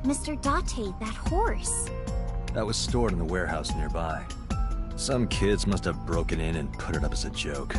Mr. Date, that horse. That was stored in the warehouse nearby. Some kids must have broken in and put it up as a joke.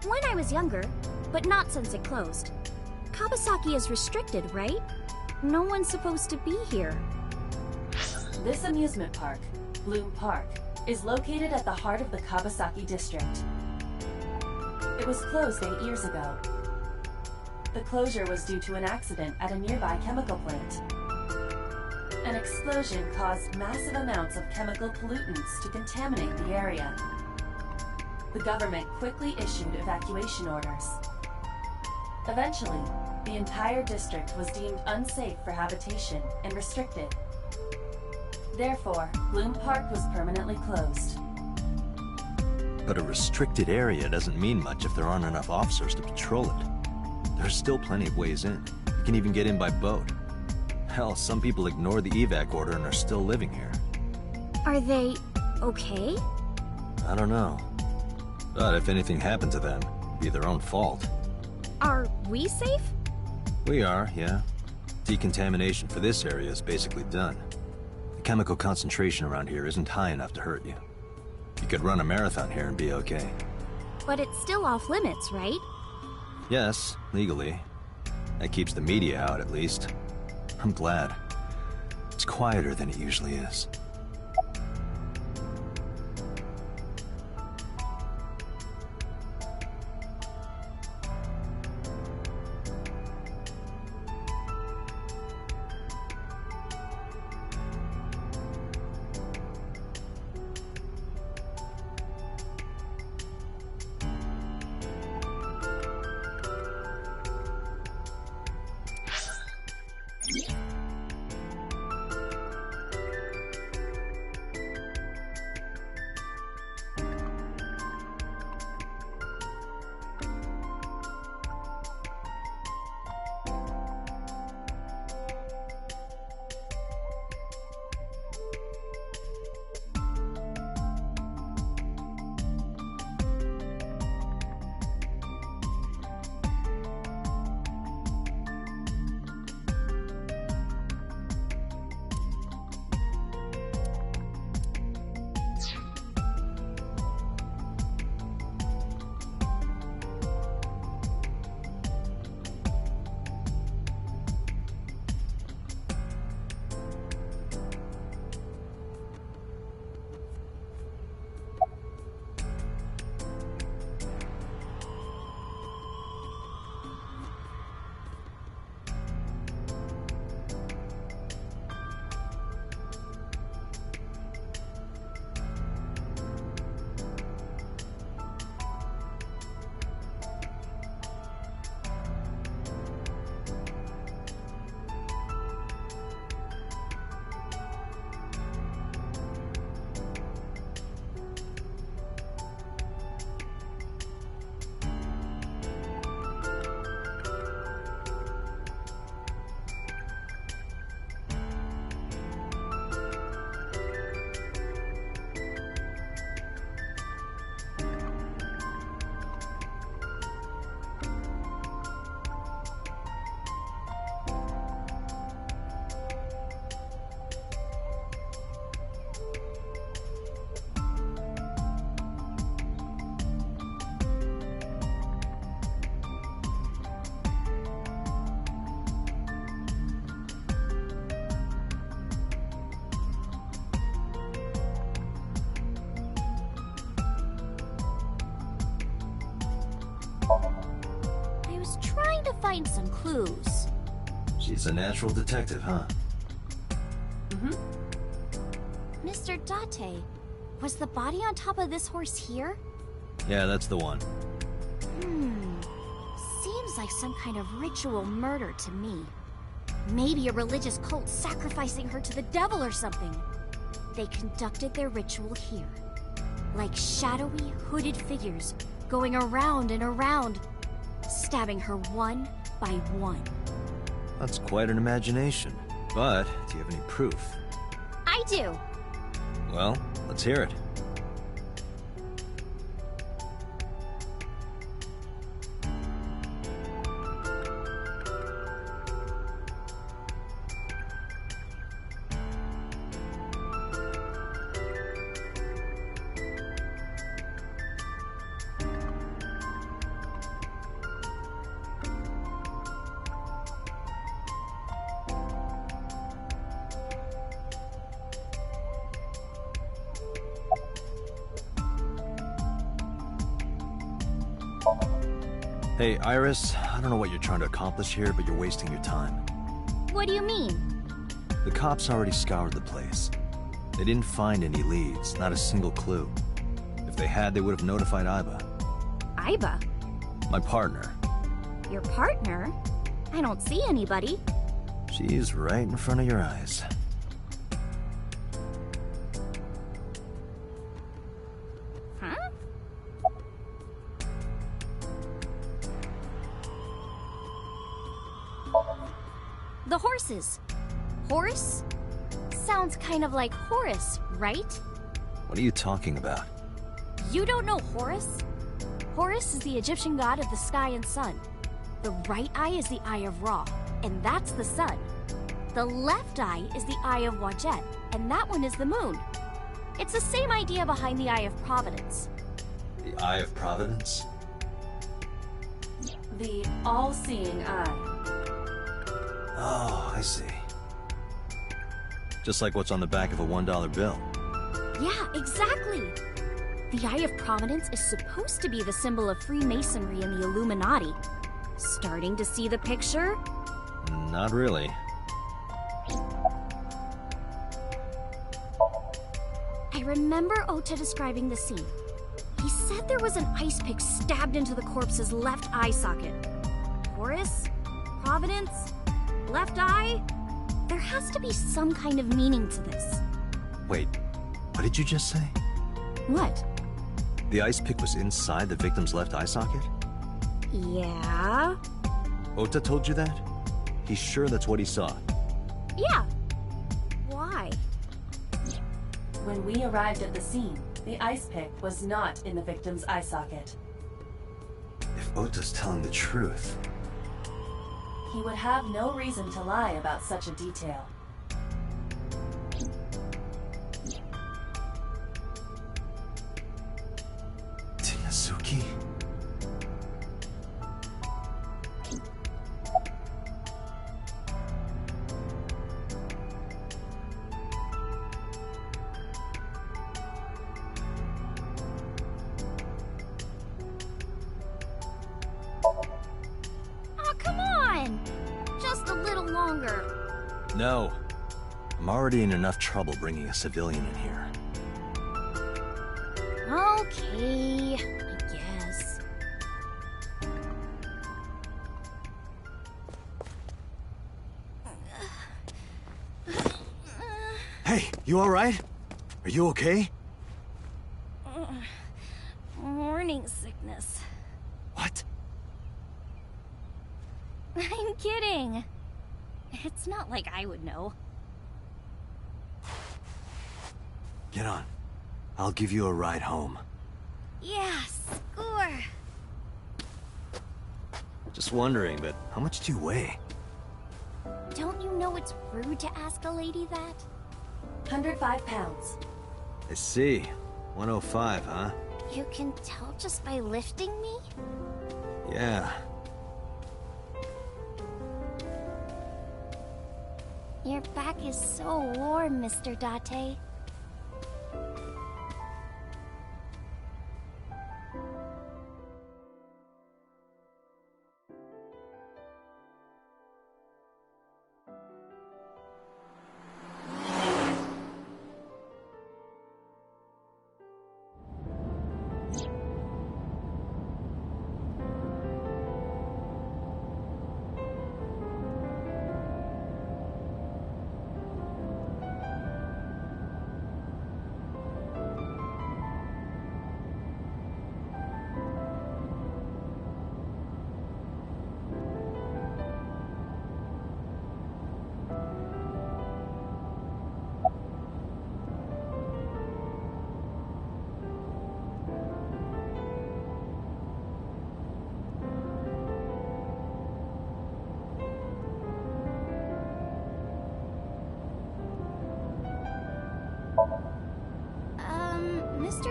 When I was younger, but not since it closed. Kawasaki is restricted, right? No one's supposed to be here. This amusement park, Bloom Park, is located at the heart of the Kawasaki district. It was closed 8 years ago. The closure was due to an accident at a nearby chemical plant. An explosion caused massive amounts of chemical pollutants to contaminate the area. The government quickly issued evacuation orders. Eventually, the entire district was deemed unsafe for habitation and restricted. Therefore, Bloom Park was permanently closed. But a restricted area doesn't mean much if there aren't enough officers to patrol it. There's still plenty of ways in. You can even get in by boat. Hell, some people ignore the evac order and are still living here. Are they okay? I don't know. But if anything happened to them, it'd be their own fault. Are we safe? We are, yeah. Decontamination for this area is basically done. The chemical concentration around here isn't high enough to hurt you. You could run a marathon here and be okay. But it's still off limits, right? Yes, legally. That keeps the media out, at least. I'm glad. It's quieter than it usually is. find some clues. She's a natural detective, huh? Mr. Date, was the body on top of this horse here? Yeah, that's the one. Seems like some kind of ritual murder to me. Maybe a religious cult sacrificing her to the devil or something. They conducted their ritual here. Like shadowy, hooded figures going around and around, stabbing her one by one. That's quite an imagination. But, do you have any proof? I do. Well, let's hear it. Hey, Iris, I don't know what you're trying to accomplish here, but you're wasting your time. What do you mean? The cops already scoured the place. They didn't find any leads, not a single clue. If they had, they would have notified Iba. Iba? My partner. Your partner? I don't see anybody. She's right in front of your eyes. Huh? The horses. Horse? Sounds kind of like Horus, right? What are you talking about? You don't know Horus? Horus is the Egyptian god of the sky and sun. The right eye is the eye of Ra, and that's the sun. The left eye is the eye of Wajet, and that one is the moon. It's the same idea behind the eye of Providence. The Eye of Providence? The all-seeing eye. Oh, I see. Just like what's on the back of a $1 bill. Yeah, exactly. The Eye of Providence is supposed to be the symbol of Freemasonry and the Illuminati. Starting to see the picture? Not really. I remember Ota describing the scene. He said there was an ice pick stabbed into the corpse's left eye socket. Horus? Providence? Left eye? There has to be some kind of meaning to this. Wait, what did you just say? What? The ice pick was inside the victim's left eye socket? Yeah? Ota told you that? He's sure that's what he saw. Yeah. Why? When we arrived at the scene, the ice pick was not in the victim's eye socket. If Ota's telling the truth... He would have no reason to lie about such a detail. Tinazuki? Oh, come on! Just a little longer. No. I'm already in enough trouble bringing a civilian in here. Okay, I guess. Hey, you alright? Are you okay? Morning sickness. What? I'm kidding. It's not like I would know. Get on. I'll give you a ride home. Yeah, score. Just wondering, but how much do you weigh? Don't you know it's rude to ask a lady that? 105 pounds. I see. 105, huh? You can tell just by lifting me? Yeah. Your back is so warm, Mr. Date.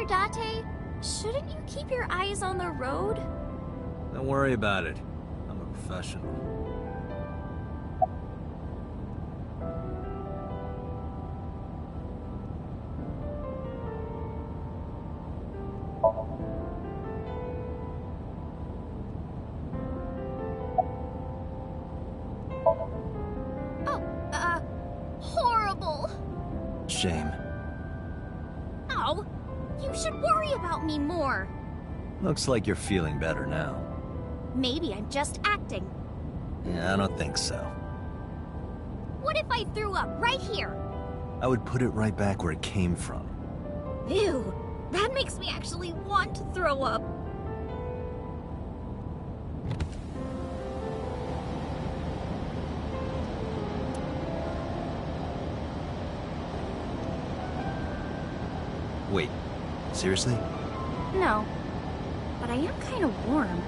Date, shouldn't you keep your eyes on the road? Don't worry about it. I'm a professional. Horrible. Shame. Oh, you should worry about me more. Looks like you're feeling better now. Maybe I'm just acting. Yeah, I don't think so. What if I threw up right here? I would put it right back where it came from. Ew, that makes me actually want to throw up. Wait, seriously? No, but I am kind of warm.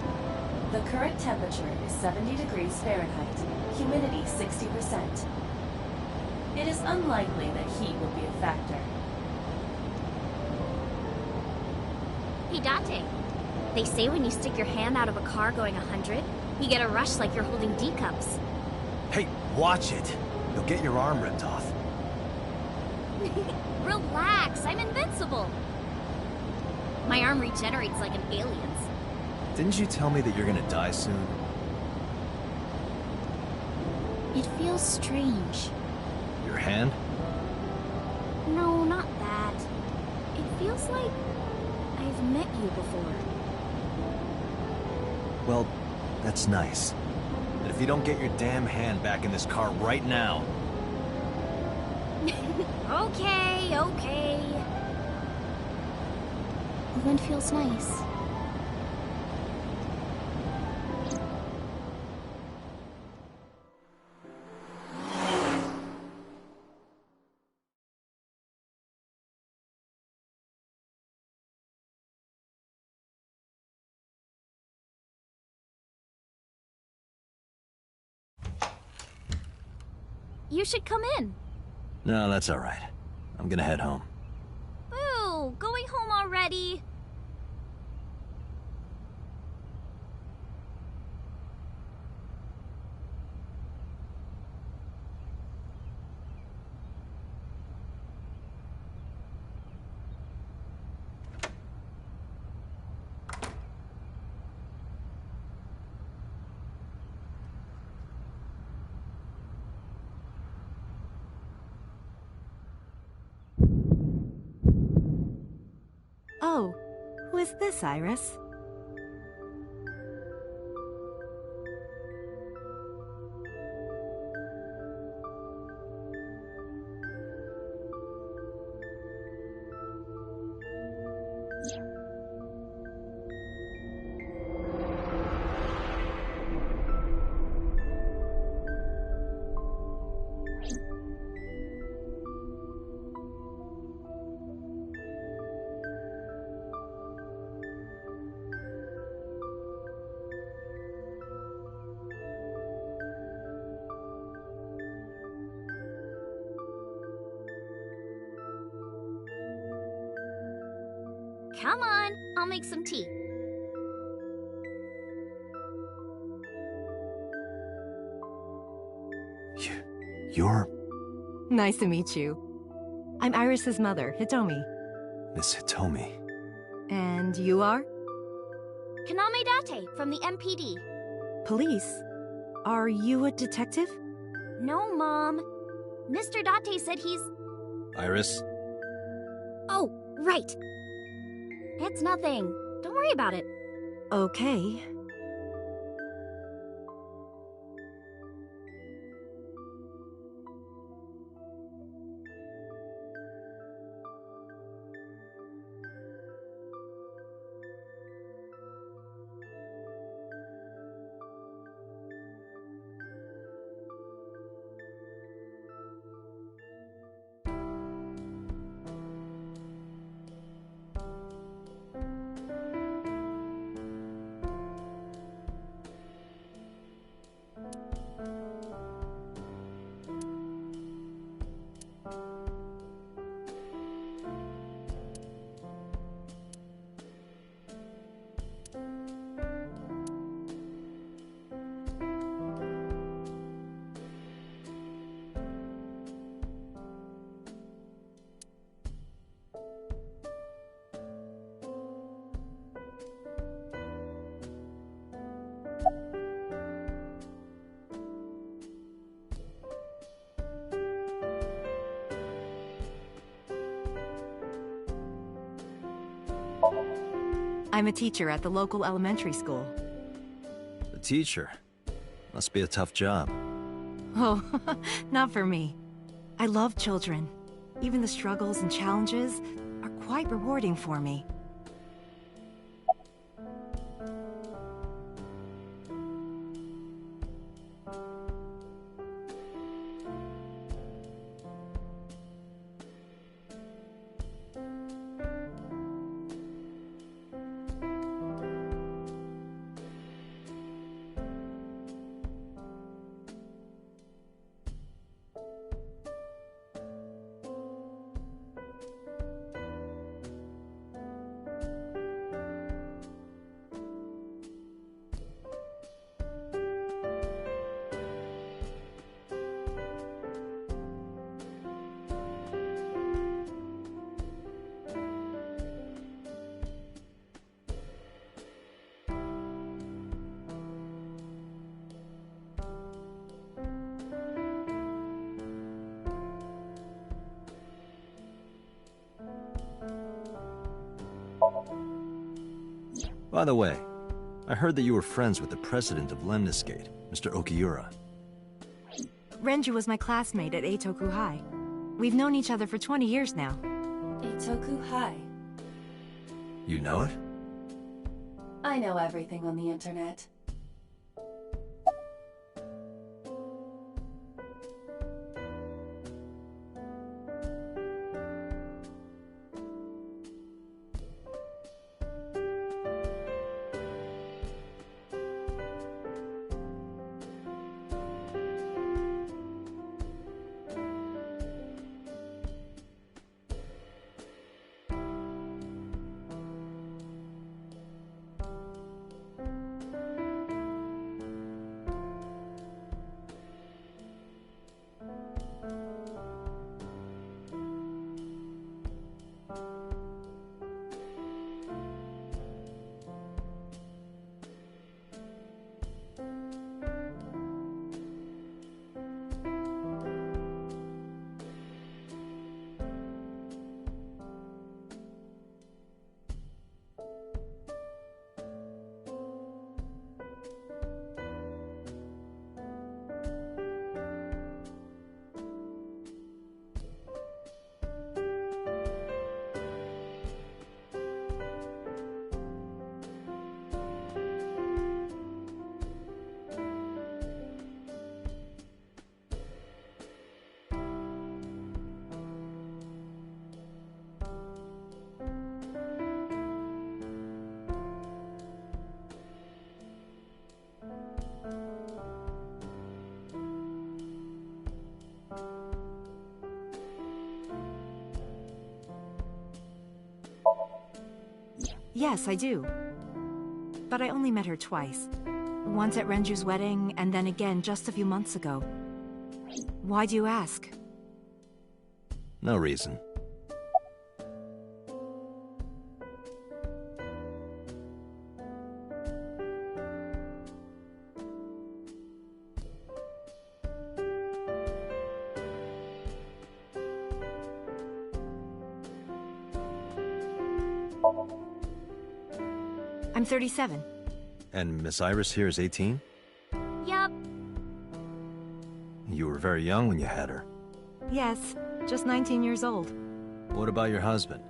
The current temperature is 70 degrees Fahrenheit, humidity 60%. It is unlikely that heat will be a factor. Hey, Date. They say when you stick your hand out of a car going 100, you get a rush like you're holding D-cups. Hey, watch it! You'll get your arm ripped off. Relax, I'm invincible. My arm regenerates like an alien's. Didn't you tell me that you're gonna die soon? It feels strange. Your hand? No, not that. It feels like I've met you before. Well, that's nice. But if you don't get your damn hand back in this car right now... Okay, okay. The wind feels nice. You should come in. No, that's alright. I'm gonna head home. Ooh, going home already? Oh, who is this, Iris? Come on, I'll make some tea. You're... Nice to meet you. I'm Iris's mother, Hitomi. Miss Hitomi. And you are? Kaname Date from the MPD. Police? Are you a detective? No, Mom. Mr. Date said he's... Iris? Oh, right. It's nothing. Don't worry about it. Okay. I'm a teacher at the local elementary school. A teacher? Must be a tough job. Oh, not for me. I love children. Even the struggles and challenges are quite rewarding for me. By the way, I heard that you were friends with the president of Lemniscate, Mr. Okiura. Renju was my classmate at Eitoku High. We've known each other for 20 years now. Eitoku High. You know it? I know everything on the internet. Yes, I do. But I only met her twice. Once at Renju's wedding, and then again just a few months ago. Why do you ask? No reason. I'm 37. And Miss Iris here is 18? Yup. You were very young when you had her. Yes, just 19 years old. What about your husband?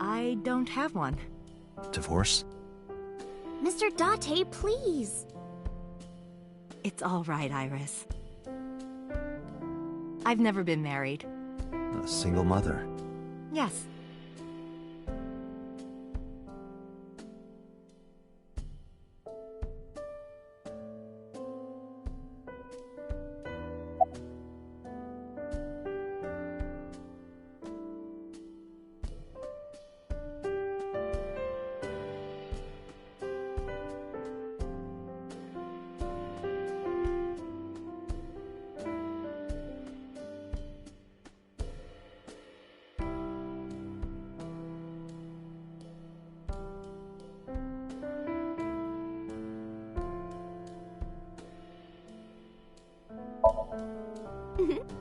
I don't have one. Divorce? Mr. Date, please. It's all right, Iris. I've never been married. A single mother? Yes.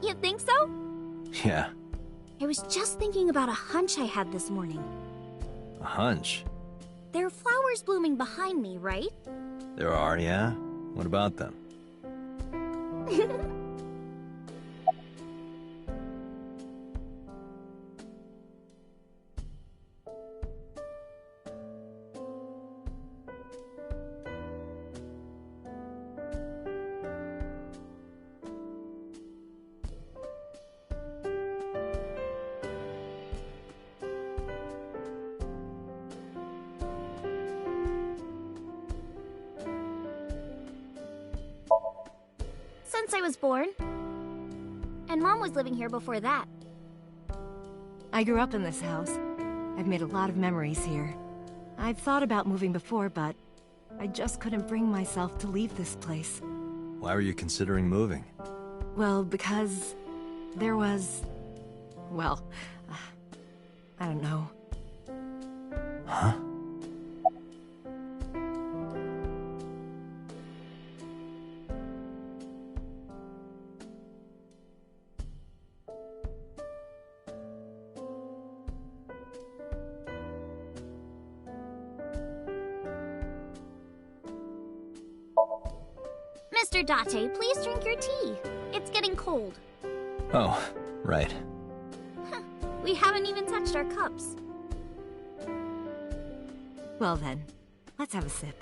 You think so? Yeah. I was just thinking about a hunch I had this morning. A hunch? There are flowers blooming behind me, right? There are, yeah? What about them? Since I was born. And Mom was living here before that. I grew up in this house. I've made a lot of memories here. I've thought about moving before, but I just couldn't bring myself to leave this place. Why were you considering moving? Well, because there was... well, I don't know. Huh? Mr. Date, please drink your tea. It's getting cold. Oh, right. We haven't even touched our cups. Well then, let's have a sip.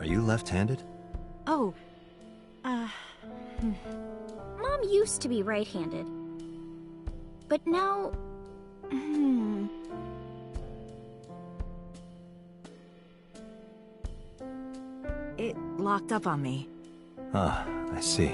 Are you left-handed? Oh, Mom used to be right-handed. But now... it locked up on me. Ah, I see.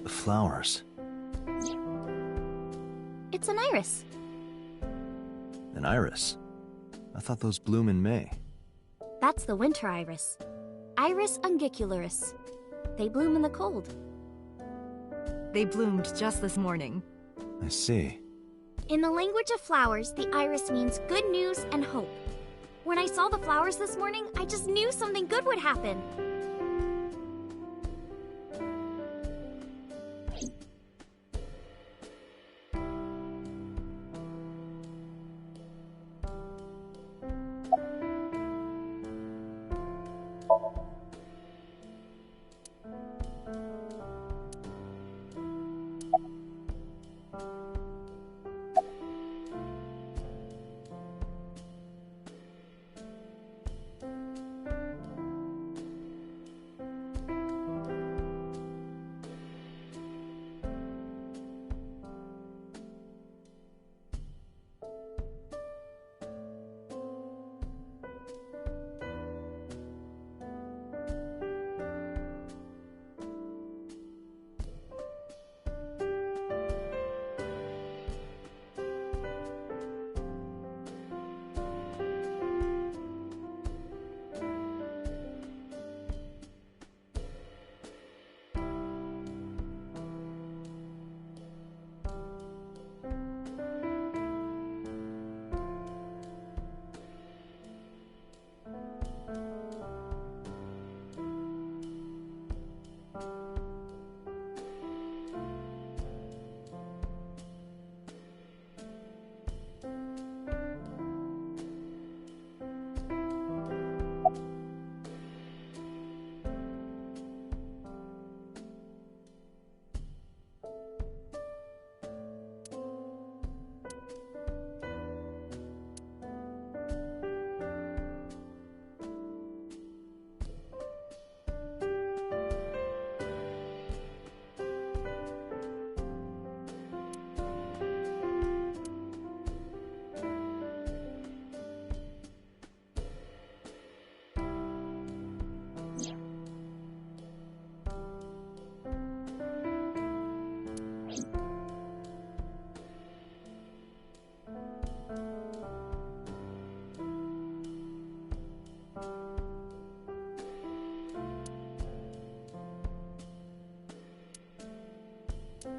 The flowers. It's an iris. An iris? I thought those bloom in May. That's the winter iris. Iris ungicularis. They bloom in the cold. They bloomed just this morning. I see. In the language of flowers, the iris means good news and hope. When I saw the flowers this morning, I just knew something good would happen.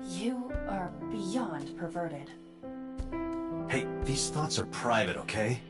You are beyond perverted. Hey, these thoughts are private, okay?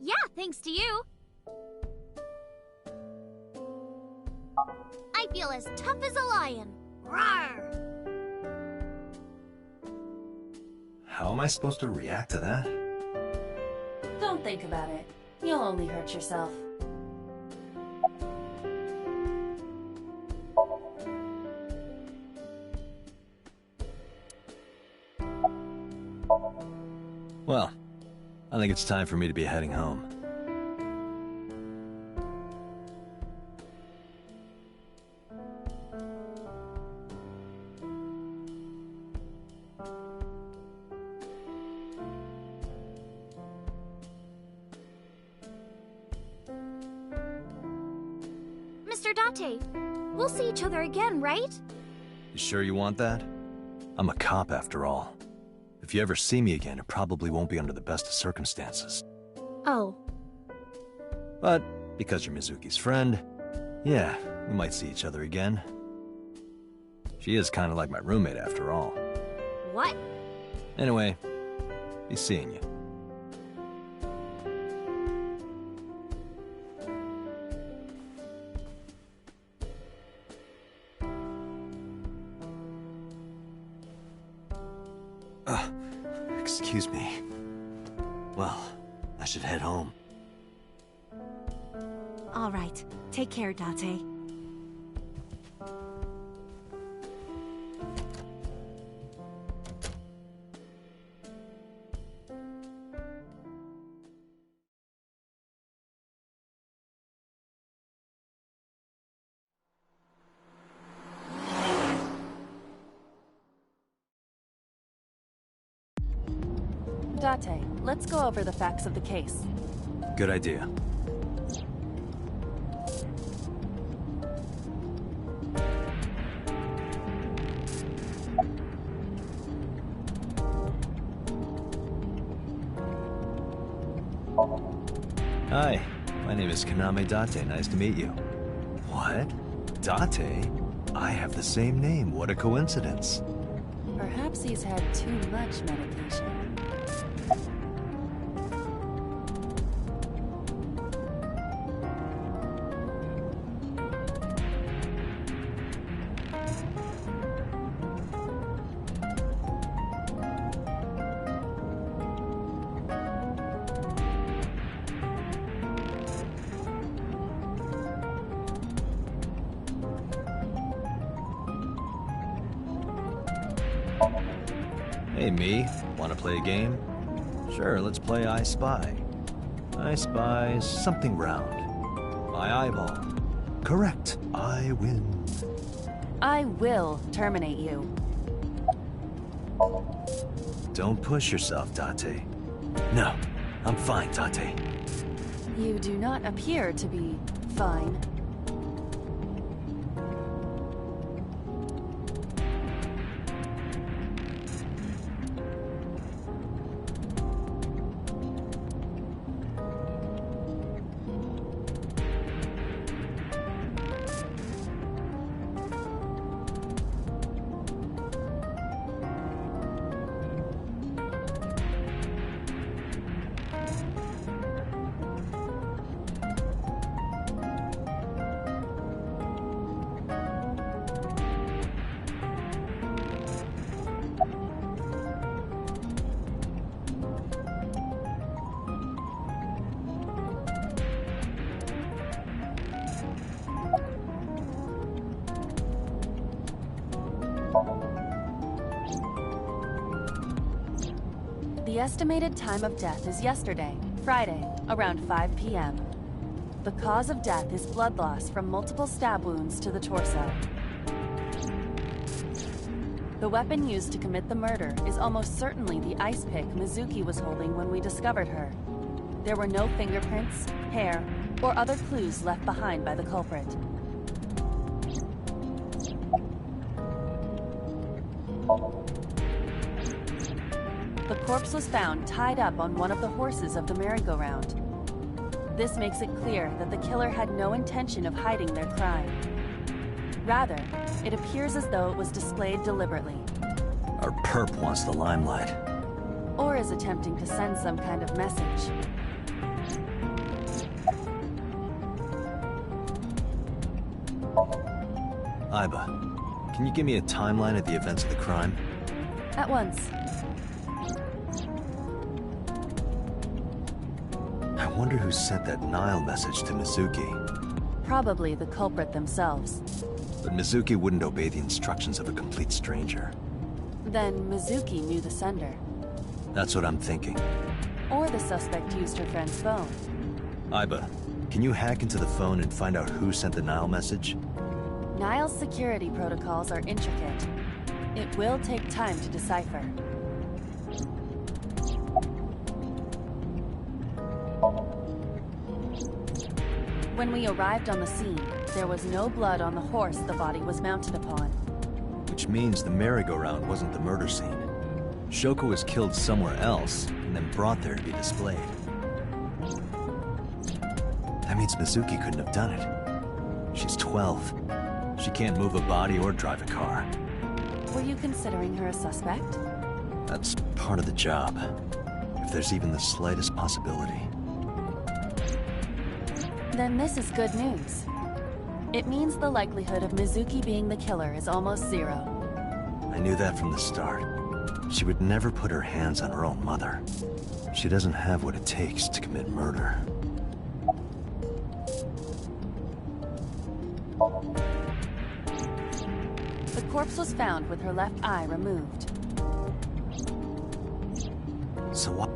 Yeah, thanks to you. I feel as tough as a lion. Rawr! How am I supposed to react to that? Don't think about it. You'll only hurt yourself. Well, I think it's time for me to be heading home. Mr. Date, we'll see each other again, right? You sure you want that? I'm a cop after all. If you ever see me again, it probably won't be under the best of circumstances. Oh. But because you're Mizuki's friend, yeah, we might see each other again. She is kind of like my roommate after all. What? Anyway, be seeing you. Excuse me. Well, I should head home. All right. Take care, Date. Date, let's go over the facts of the case. Good idea. Hi, my name is Kaname Date. Nice to meet you. What? Date? I have the same name. What a coincidence. Perhaps he's had too much medication. Hey, me. Want to play a game? Sure, let's play I Spy. I spy something round. My eyeball. Correct. I win. I will terminate you. Don't push yourself, Date. No, I'm fine, Date. You do not appear to be fine. The estimated time of death is yesterday, Friday, around 5 p.m. The cause of death is blood loss from multiple stab wounds to the torso. The weapon used to commit the murder is almost certainly the ice pick Mizuki was holding when we discovered her. There were no fingerprints, hair, or other clues left behind by the culprit. The corpse was found tied up on one of the horses of the merry-go-round. This makes it clear that the killer had no intention of hiding their crime. Rather, it appears as though it was displayed deliberately. Our perp wants the limelight. Or is attempting to send some kind of message. Iba, can you give me a timeline of the events of the crime? At once. I wonder who sent that Nile message to Mizuki. Probably the culprit themselves. But Mizuki wouldn't obey the instructions of a complete stranger. Then Mizuki knew the sender. That's what I'm thinking. Or the suspect used her friend's phone. Iba, can you hack into the phone and find out who sent the Nile message? Nile's security protocols are intricate. It will take time to decipher. When we arrived on the scene, there was no blood on the horse the body was mounted upon. Which means the merry-go-round wasn't the murder scene. Shoko was killed somewhere else, and then brought there to be displayed. That means Mizuki couldn't have done it. She's 12. She can't move a body or drive a car. Were you considering her a suspect? That's part of the job. If there's even the slightest possibility. Then this is good news. It means the likelihood of Mizuki being the killer is almost zero. I knew that from the start. She would never put her hands on her own mother. She doesn't have what it takes to commit murder. The corpse was found with her left eye removed. So what?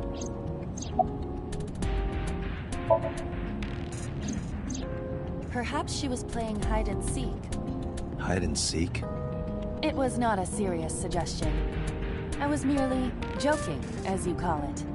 Perhaps she was playing hide and seek. Hide and seek? It was not a serious suggestion. I was merely joking, as you call it.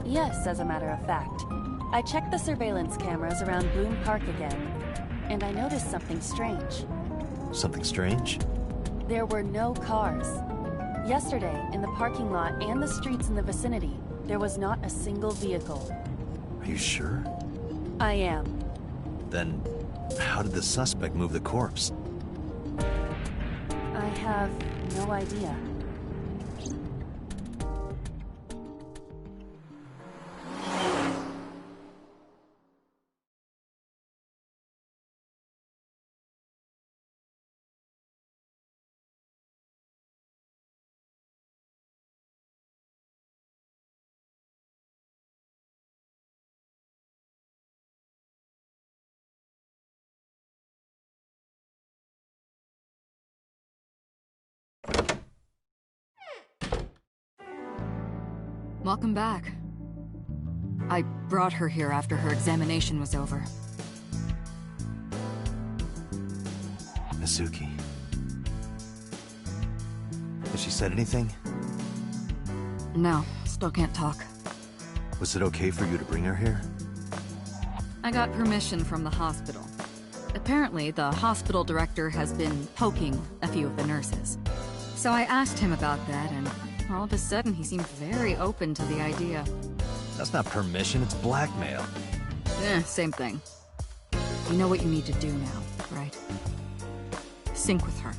Yes, as a matter of fact. I checked the surveillance cameras around Bloom Park again, and I noticed something strange. Something strange? There were no cars. Yesterday, in the parking lot and the streets in the vicinity, there was not a single vehicle. Are you sure? I am. Then, how did the suspect move the corpse? I have no idea. Welcome back. I brought her here after her examination was over. Mizuki. Has she said anything? No, still can't talk. Was it okay for you to bring her here? I got permission from the hospital. Apparently, the hospital director has been poking a few of the nurses. So I asked him about that, and all of a sudden he seemed very open to the idea. That's not permission, it's blackmail. Same thing. You know what you need to do now, right? Sync with her.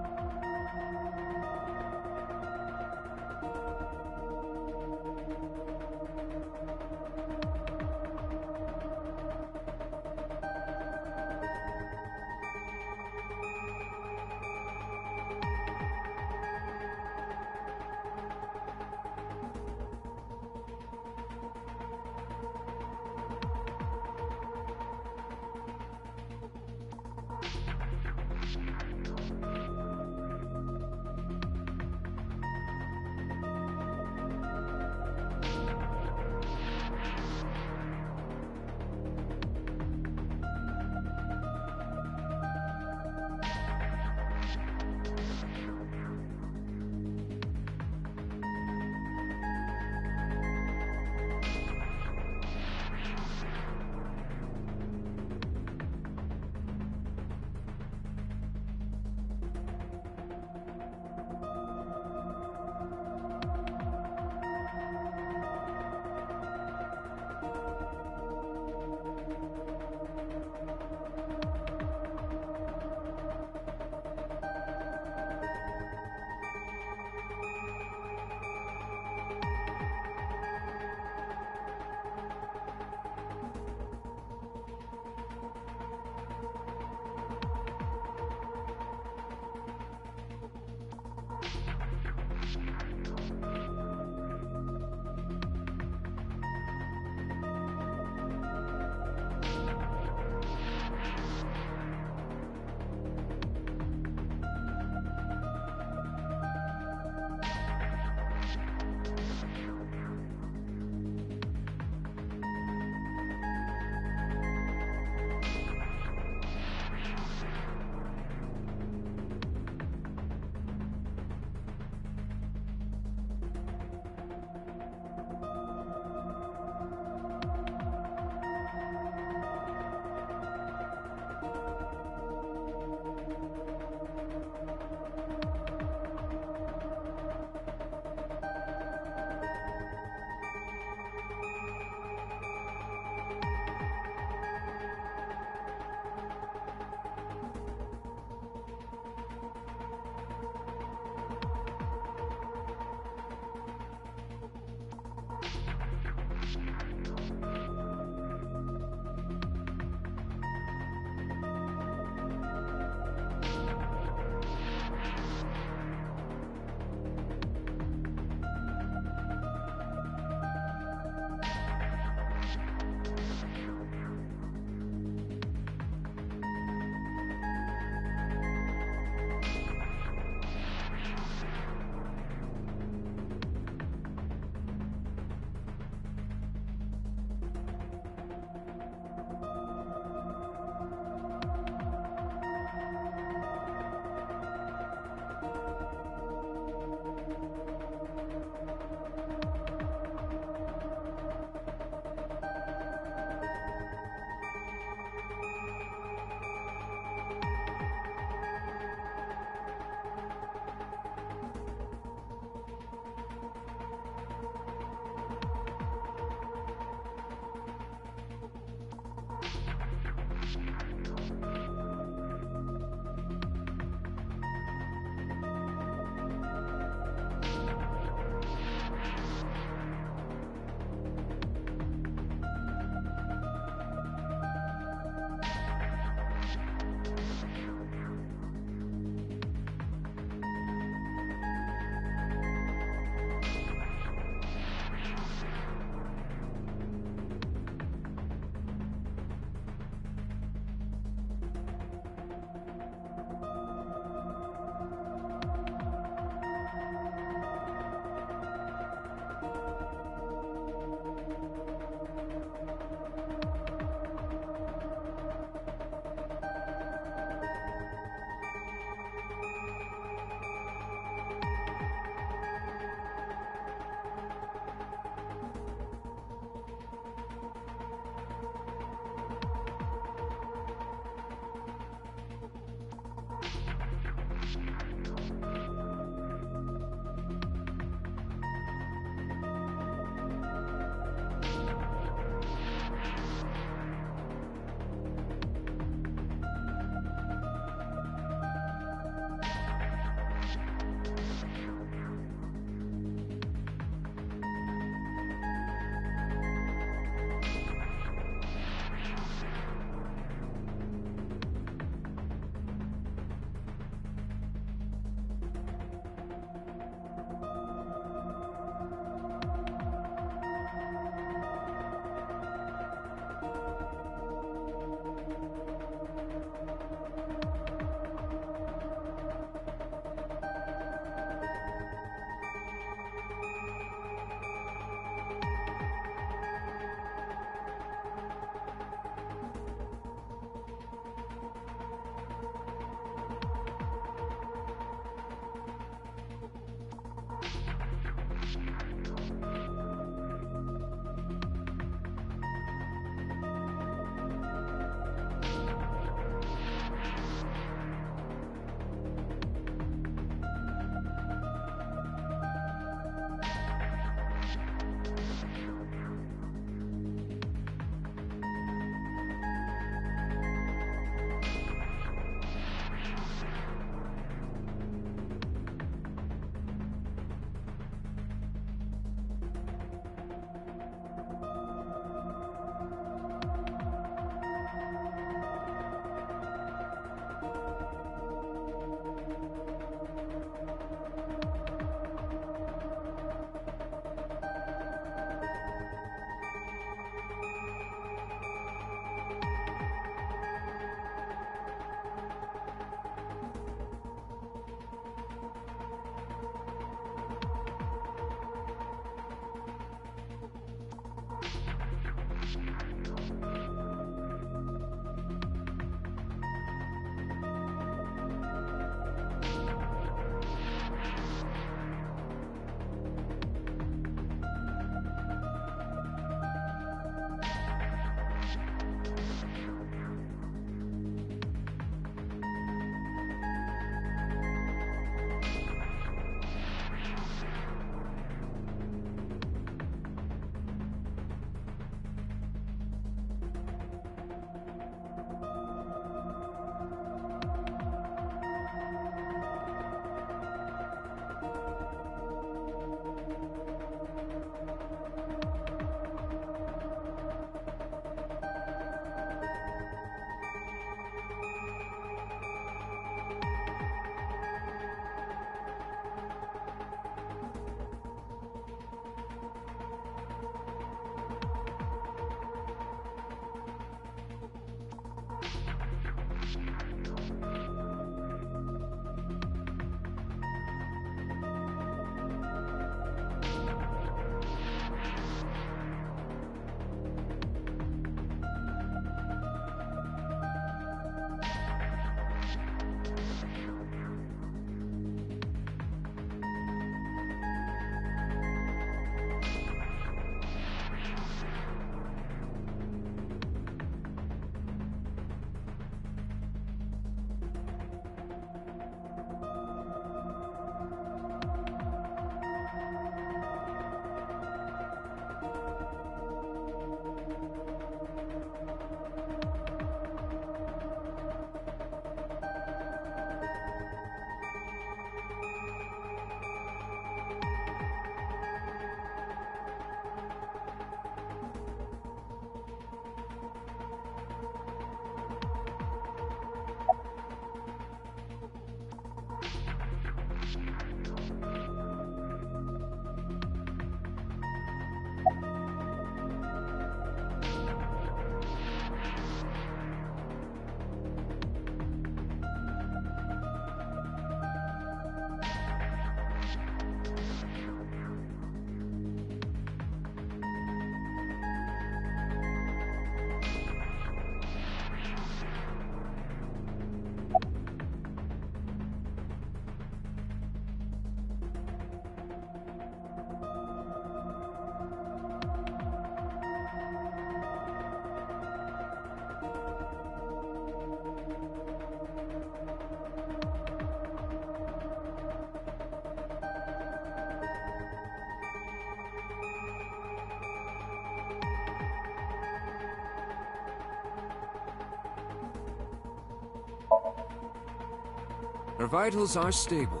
Her vitals are stable.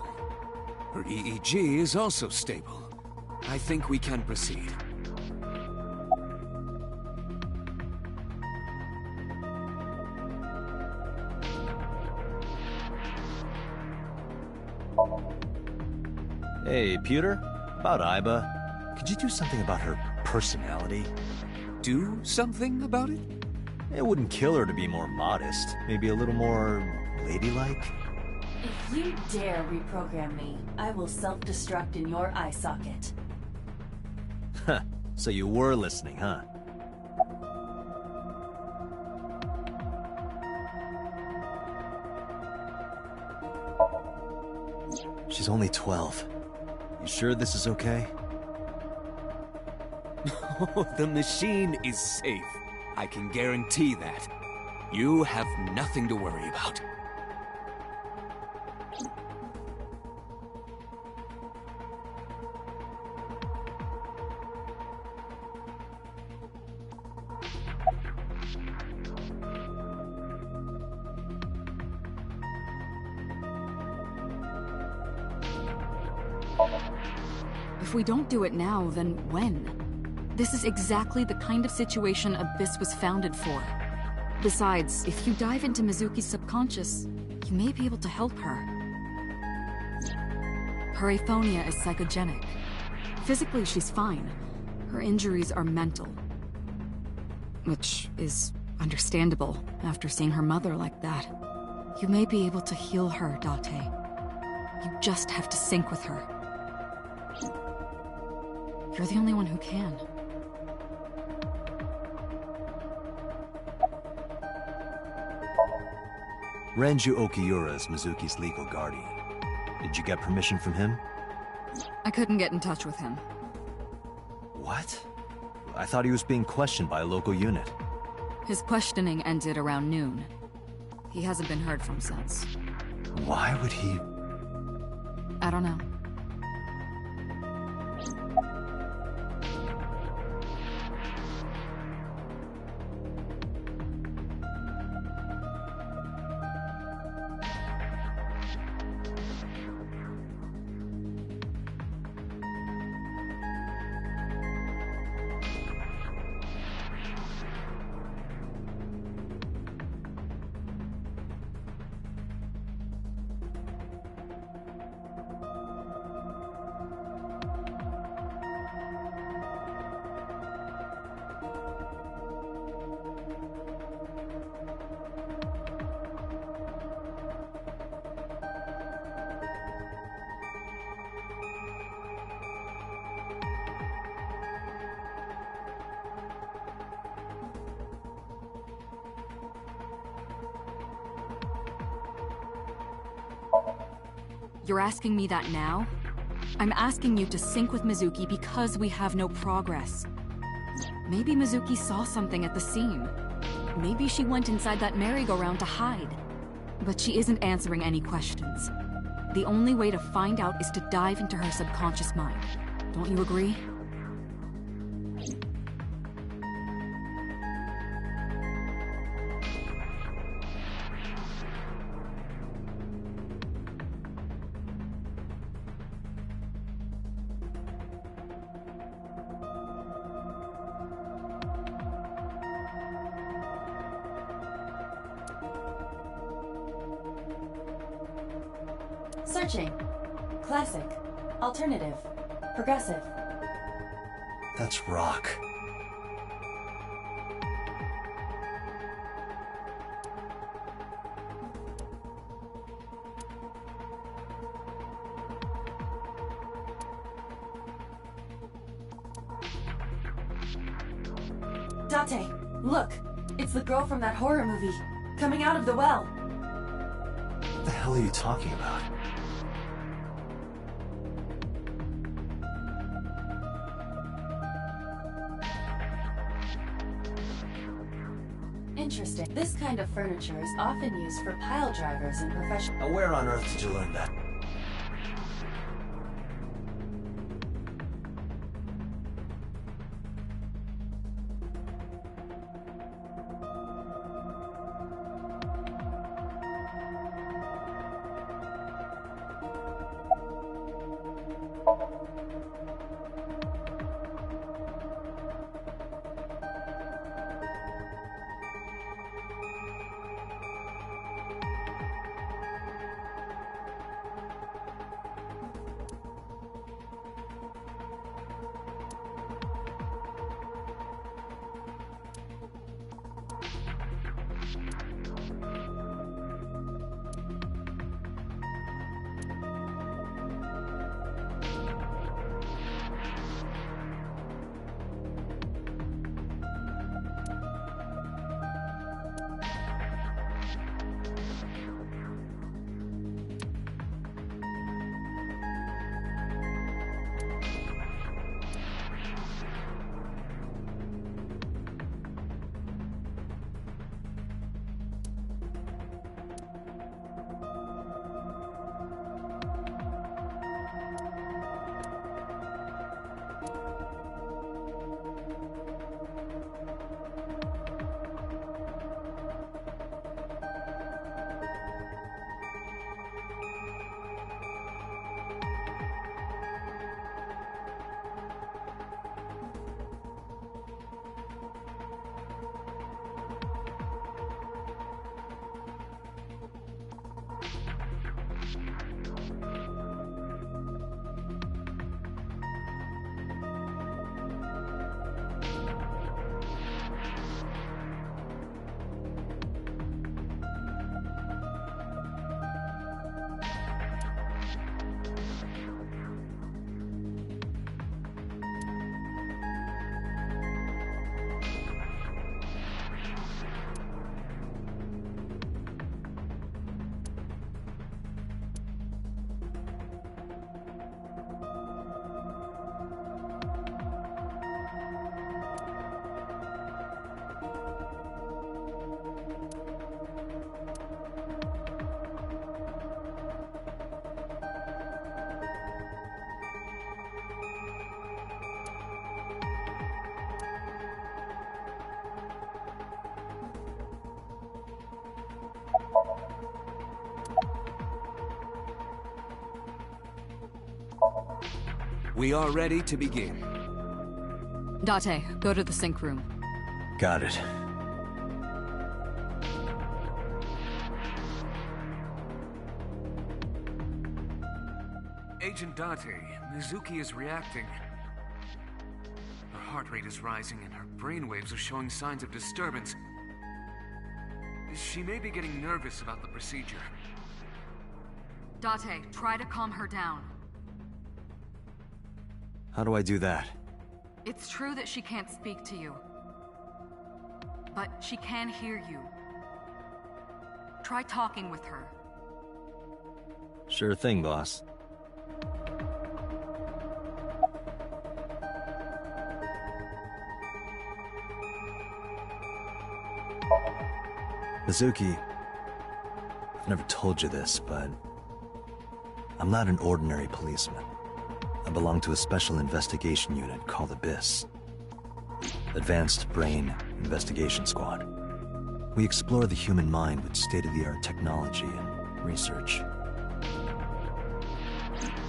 Her EEG is also stable. I think we can proceed. Hey, Pewter? About Iba. Could you do something about her personality? Do something about it? It wouldn't kill her to be more modest. Maybe a little more ladylike? If you dare reprogram me, I will self-destruct in your eye socket. Huh. So you were listening, huh? She's only 12. You sure this is okay? The machine is safe. I can guarantee that. You have nothing to worry about. If we don't do it now, then when? This is exactly the kind of situation Abyss was founded for. Besides, if you dive into Mizuki's subconscious, you may be able to help her. Her aphonia is psychogenic. Physically, she's fine. Her injuries are mental. Which is understandable after seeing her mother like that. You may be able to heal her, Date. You just have to sync with her. You're the only one who can. Renju Okiura is Mizuki's legal guardian. Did you get permission from him? I couldn't get in touch with him. What? I thought he was being questioned by a local unit. His questioning ended around noon. He hasn't been heard from since. Why would he... I don't know. You're asking me that now? I'm asking you to sync with Mizuki because we have no progress. Maybe Mizuki saw something at the scene. Maybe she went inside that merry-go-round to hide. But she isn't answering any questions. The only way to find out is to dive into her subconscious mind. Don't you agree? Searching. Classic. Alternative. Progressive. That's rock. Date, look! It's the girl from that horror movie, coming out of the well! What the hell are you talking about? Interesting. This kind of furniture is often used for pile drivers in professional... Now where on earth did you learn that? We are ready to begin. Date, go to the sync room. Got it. Agent Date, Mizuki is reacting. Her heart rate is rising and her brainwaves are showing signs of disturbance. She may be getting nervous about the procedure. Date, try to calm her down. How do I do that? It's true that she can't speak to you, but she can hear you. Try talking with her. Sure thing, boss. Mizuki, I've never told you this, but I'm not an ordinary policeman. I belong to a special investigation unit called Abyss. Advanced Brain Investigation Squad. We explore the human mind with state-of-the-art technology and research.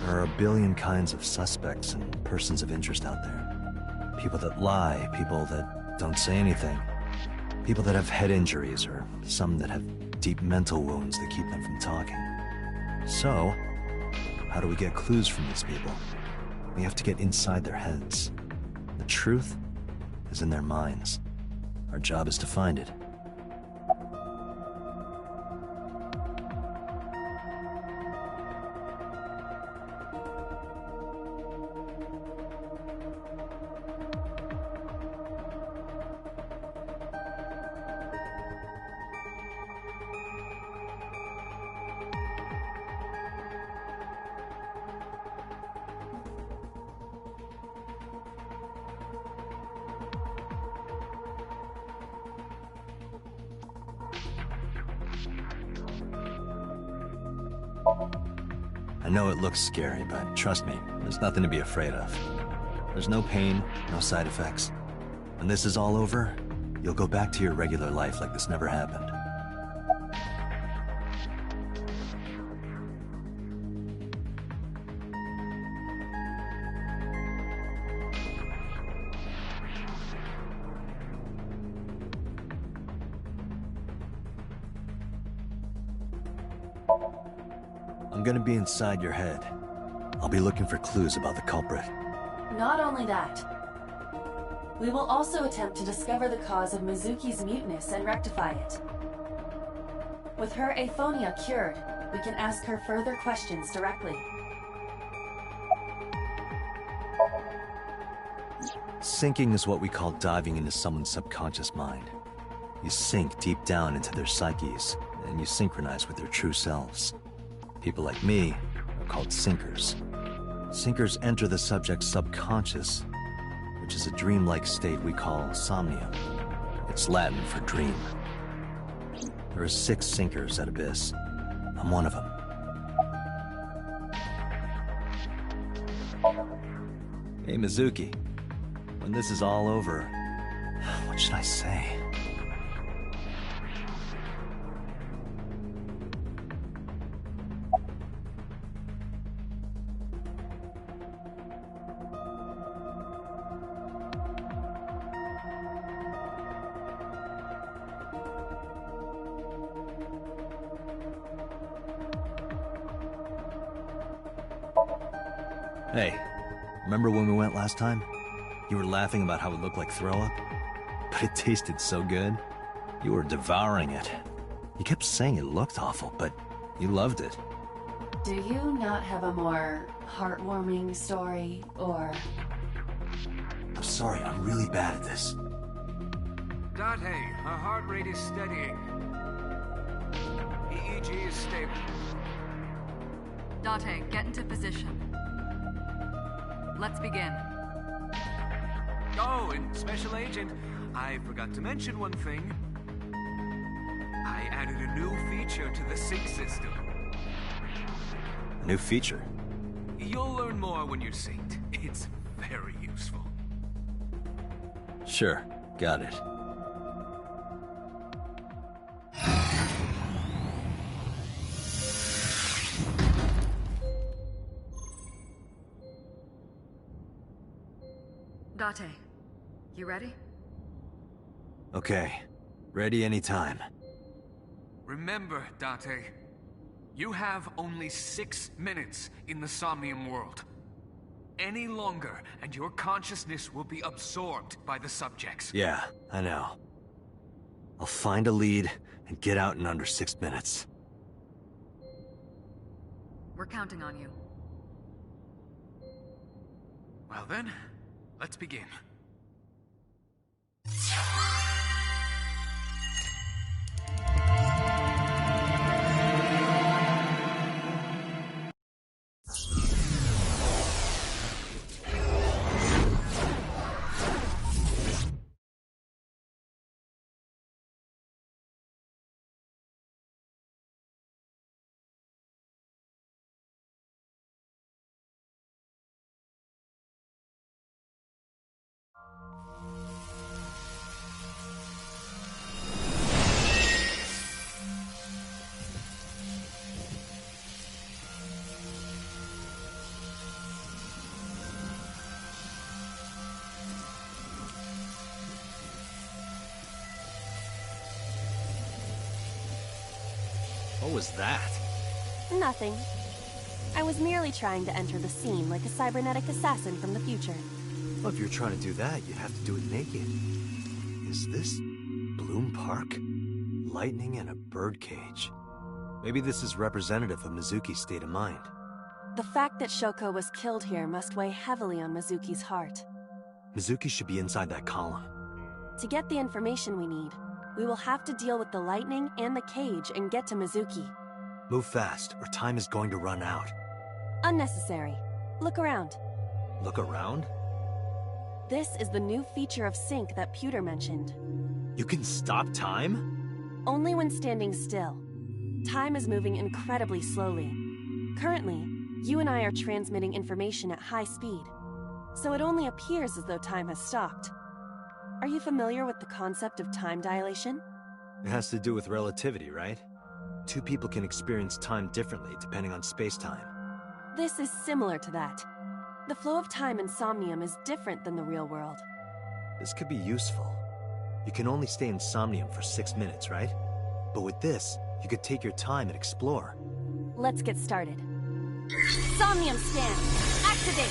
There are a billion kinds of suspects and persons of interest out there. People that lie, people that don't say anything, people that have head injuries, or some that have deep mental wounds that keep them from talking. So, how do we get clues from these people? We have to get inside their heads. The truth is in their minds. Our job is to find it. I know it looks scary, but trust me, there's nothing to be afraid of. There's no pain, no side effects. When this is all over, you'll go back to your regular life like this never happened. I'm gonna be inside your head. I'll be looking for clues about the culprit. Not only that, we will also attempt to discover the cause of Mizuki's muteness and rectify it. With her aphonia cured, we can ask her further questions directly. Sinking is what we call diving into someone's subconscious mind. You sink deep down into their psyches, and you synchronize with their true selves. People like me are called sinkers. Sinkers enter the subject's subconscious, which is a dreamlike state we call somnium. It's Latin for dream. There are 6 sinkers at Abyss. I'm one of them. Hey, Mizuki. When this is all over, what should I say? Hey, remember when we went last time? You were laughing about how it looked like throw up? But it tasted so good. You were devouring it. You kept saying it looked awful, but you loved it. Do you not have a more heartwarming story, or... I'm sorry, I'm really bad at this. Date, her heart rate is steadying. EEG is stable. Date, get into position. Let's begin. Oh, and Special Agent, I forgot to mention one thing. I added a new feature to the sync system. A new feature? You'll learn more when you're synced. It's very useful. Sure, got it. Date, you ready? Okay, ready anytime. Remember, Date, you have only 6 minutes in the Somnium world. Any longer, and your consciousness will be absorbed by the subjects. Yeah, I know. I'll find a lead and get out in under 6 minutes. We're counting on you. Well then, let's begin. What was that? Nothing. I was merely trying to enter the scene like a cybernetic assassin from the future. Well, if you're trying to do that, you'd have to do it naked. Is this Bloom Park? Lightning and a birdcage. Maybe this is representative of Mizuki's state of mind. The fact that Shoko was killed here must weigh heavily on Mizuki's heart. Mizuki should be inside that column. To get the information we need, we will have to deal with the lightning and the cage and get to Mizuki. Move fast, or time is going to run out. Unnecessary. Look around. Look around? This is the new feature of Sync that Pewter mentioned. You can stop time? Only when standing still. Time is moving incredibly slowly. Currently, you and I are transmitting information at high speed, so it only appears as though time has stopped. Are you familiar with the concept of time dilation? It has to do with relativity, right? Two people can experience time differently depending on space-time. This is similar to that. The flow of time in Somnium is different than the real world. This could be useful. You can only stay in Somnium for 6 minutes, right? But with this, you could take your time and explore. let's get started. Somnium Stand, activate!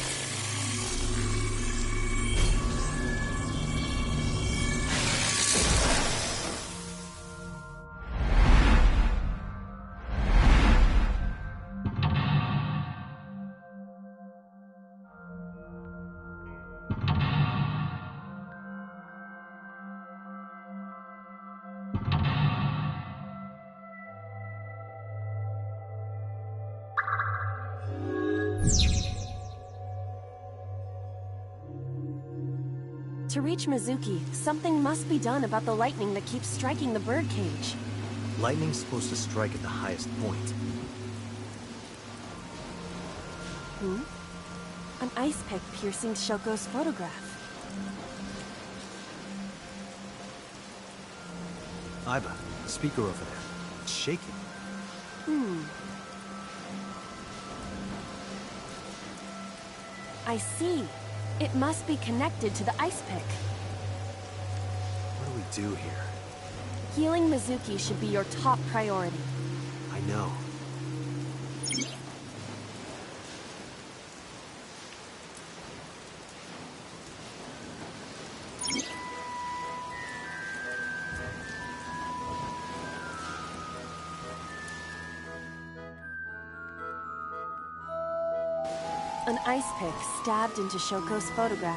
To reach Mizuki, something must be done about the lightning that keeps striking the birdcage. Lightning's supposed to strike at the highest point. An ice pick piercing Shoko's photograph. Iba, the speaker over there. It's shaking. I see. It must be connected to the ice pick. What do we do here? Healing Mizuki should be your top priority. I know. An ice pick stabbed into Shoko's photograph.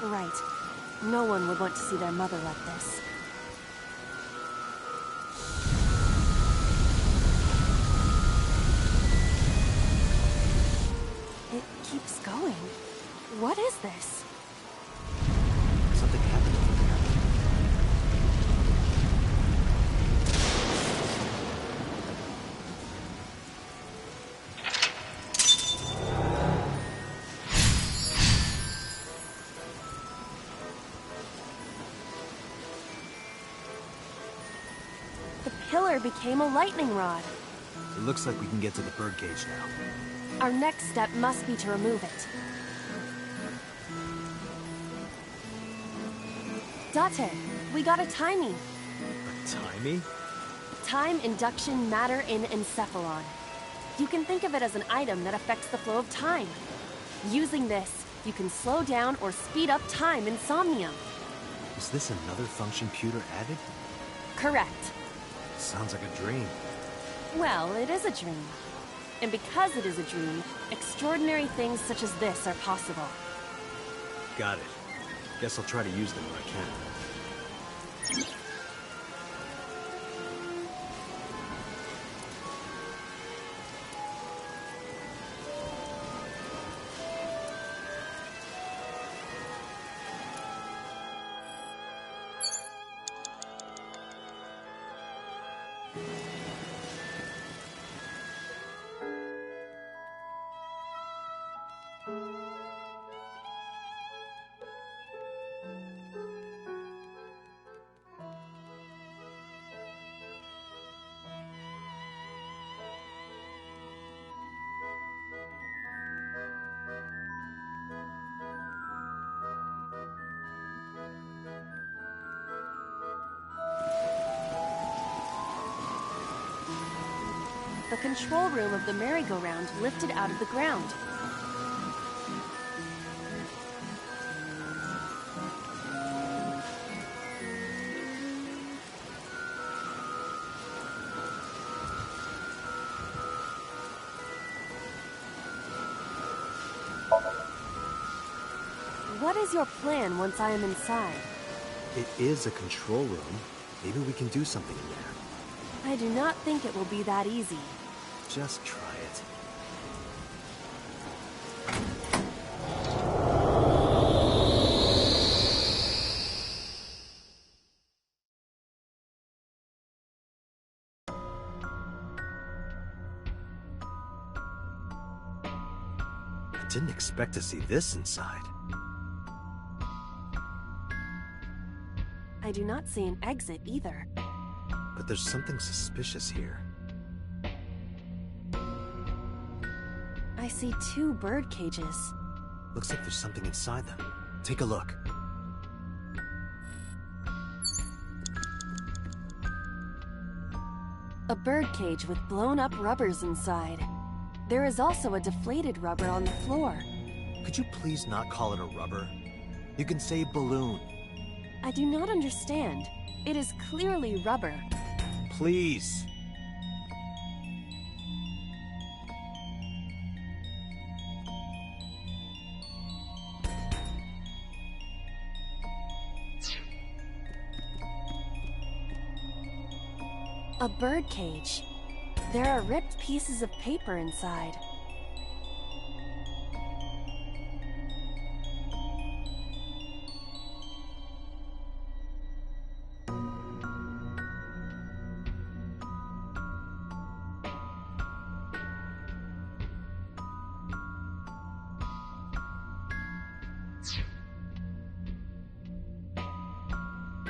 Right. No one would want to see their mother like this. It keeps going. What is this? Something happened over there. The pillar became a lightning rod. It looks like we can get to the birdcage now. Our next step must be to remove it. Date, we got a timey. A timey? Time induction matter in encephalon. You can think of it as an item that affects the flow of time. Using this, you can slow down or speed up time in Somnium. Is this another function Pewter added? Correct. Sounds like a dream. Well, it is a dream. And because it is a dream, extraordinary things such as this are possible. Got it. Guess I'll try to use them when I can. The control room of the merry-go-round lifted out of the ground. What is your plan once I am inside? It is a control room. Maybe we can do something in there. I do not think it will be that easy. Just try it. I didn't expect to see this inside. I do not see an exit either. But there's something suspicious here. I see 2 bird cages. Looks like there's something inside them. Take a look. A bird cage with blown up rubbers inside. There is also a deflated rubber on the floor. Could you please not call it a rubber? You can say balloon. I do not understand. It is clearly rubber. Please. A bird cage. There are ripped pieces of paper inside.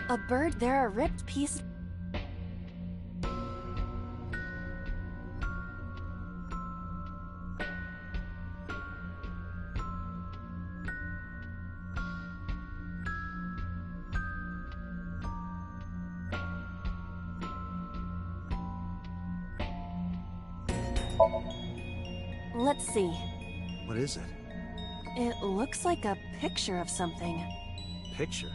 A bird. There are ripped pieces. Let's see. What is it? It looks like a picture of something. Picture?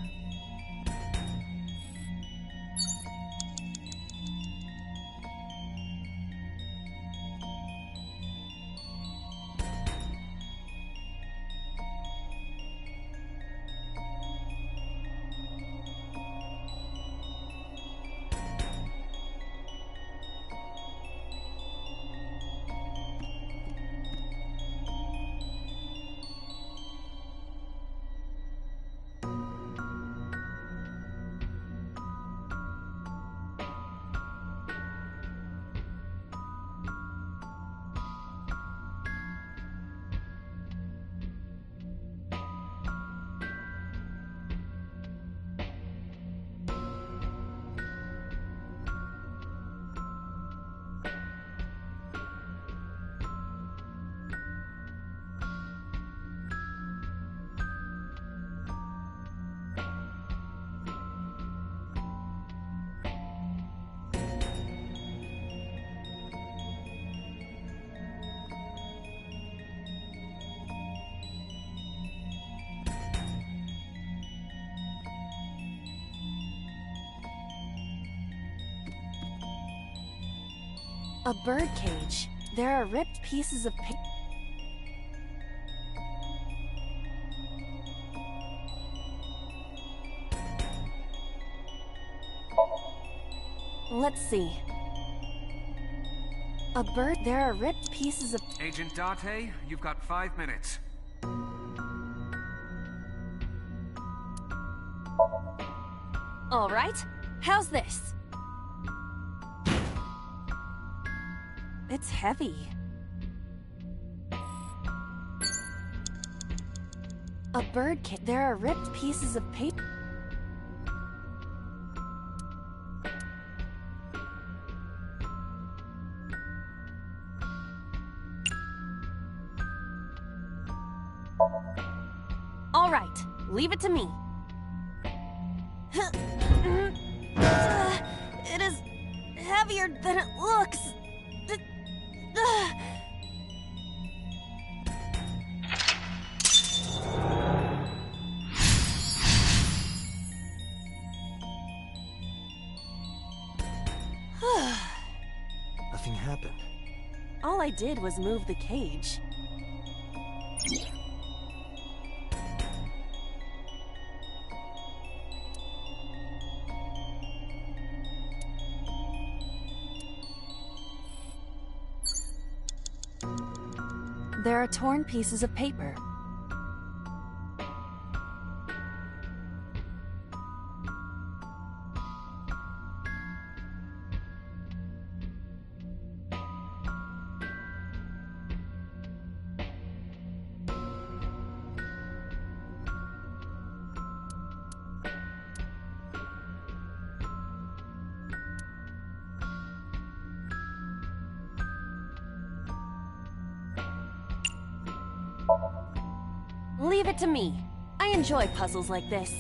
A bird cage. There are ripped pieces of paper. Let's see. A bird. There are ripped pieces of. Agent Date, you've got 5 minutes. All right. How's this? It's heavy. A bird cage. There are ripped pieces of paper. All right, leave it to me. It is heavier than it looks. Nothing happened. All I did was move the cage. There are torn pieces of paper. Leave it to me. I enjoy puzzles like this.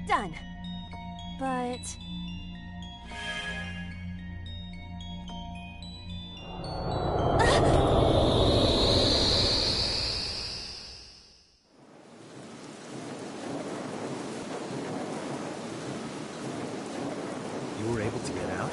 Done. But... You were able to get out?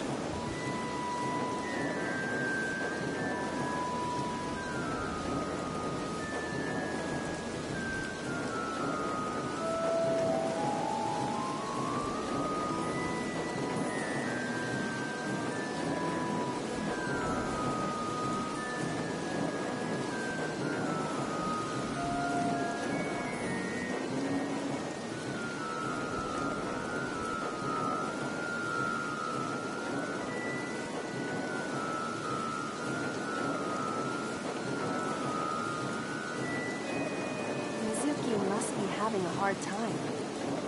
Mizuki must be having a hard time.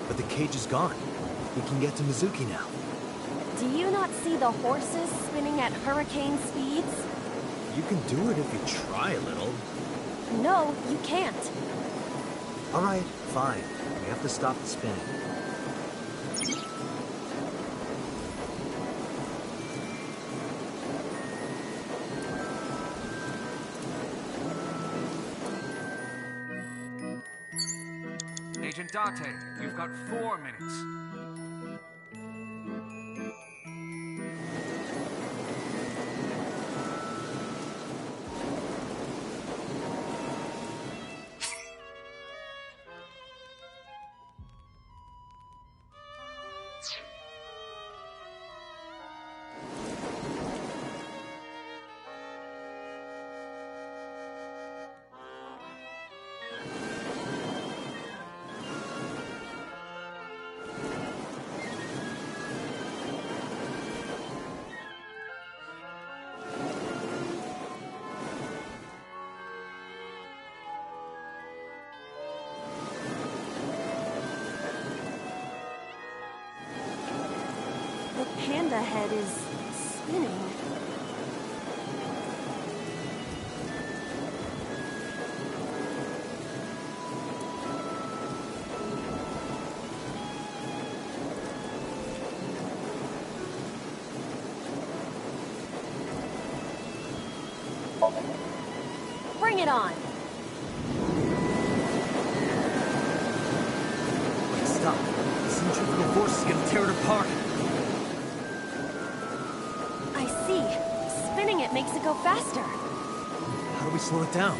But the cage is gone. We can get to Mizuki now. Do you not see the horses spinning at hurricane speeds? You can do it if you try a little. No, you can't. Alright, fine. We have to stop the spinning. Agent Date, you've got 4 minutes. The panda head is spinning. Bring it on! Wait, stop. The centrifugal force is gonna tear it apart. I see. Spinning it makes it go faster. How do we slow it down?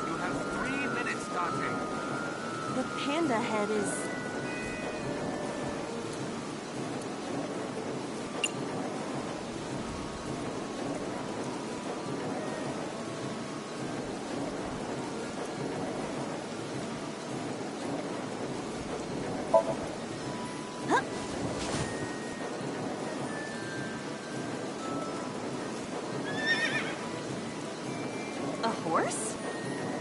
You have 3 minutes, Date. The panda head is... Huh? A horse?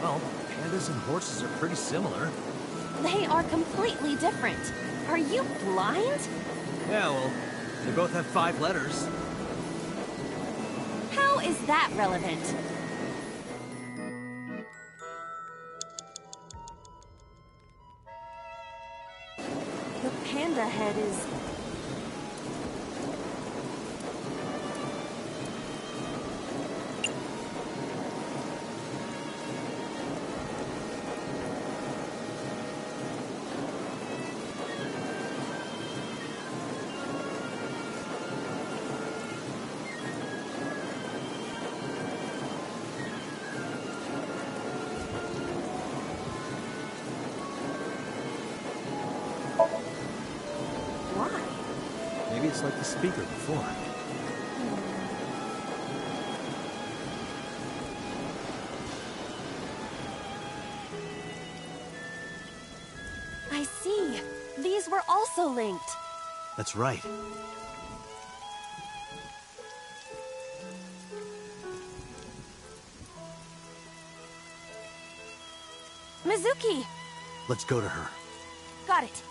Well, pandas and horses are pretty similar. They are completely different. Are you blind? Yeah, well, they both have 5 letters. How is that relevant? The panda head is... Why? Maybe it's like the speaker before. I see. These were also linked. That's right. Mizuki! Let's go to her. Got it.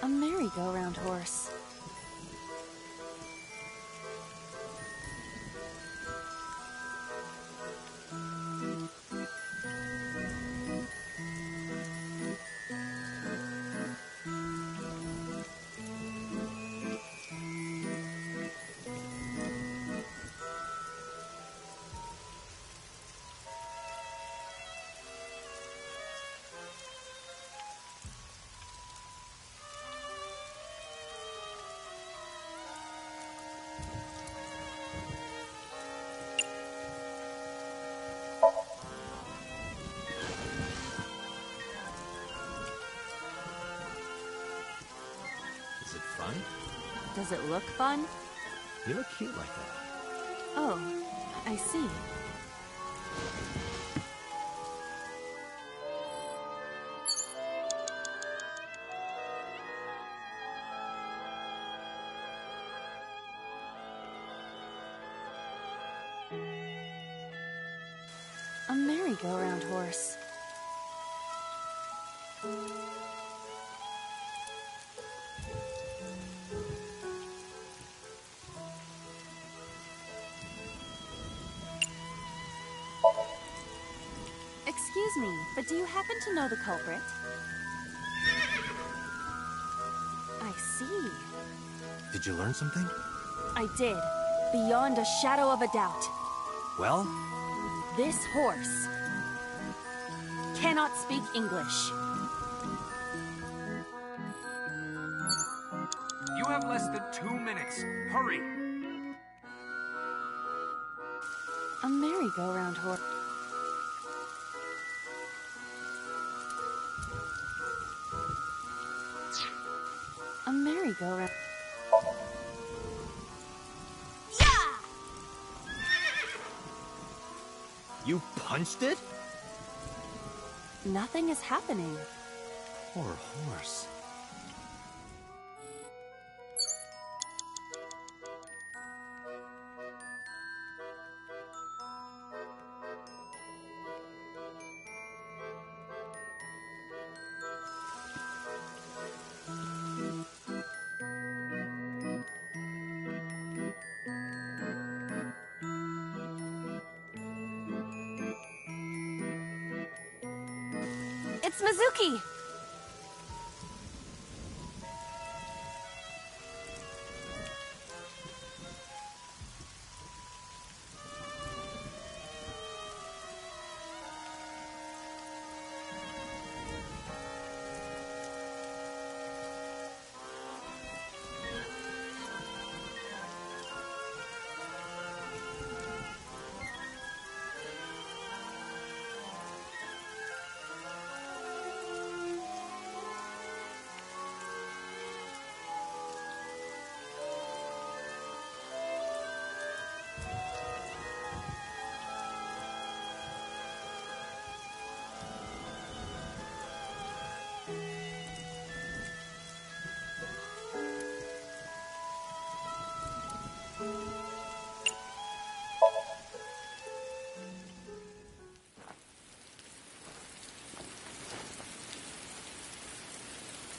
A merry-go-round horse. Is it fun? Does it look fun? You look cute like that. Oh, I see. A merry-go-round horse. Excuse me, but do you happen to know the culprit? I see. Did you learn something? I did. Beyond a shadow of a doubt. Well? This horse cannot speak English. You have less than 2 minutes. Hurry! A merry-go-round horse. A merry-go-round. You punched it? Nothing is happening. Poor horse. It's Mizuki!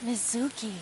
Mizuki.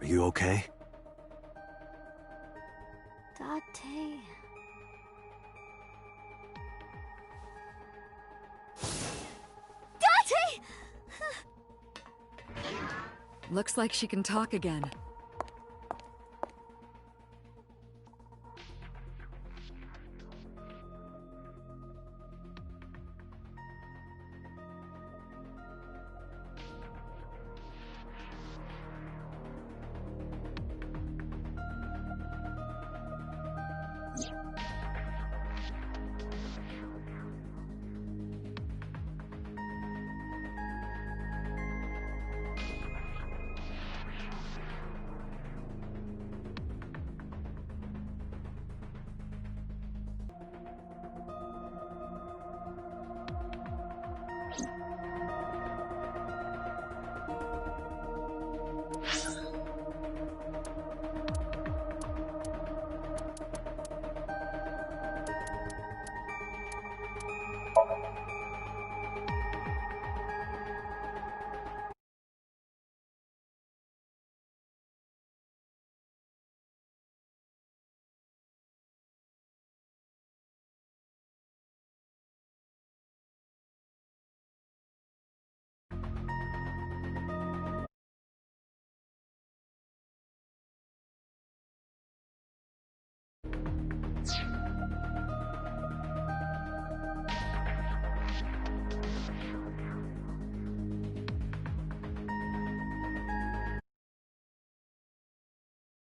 Are you okay? Date... Date! Looks like she can talk again.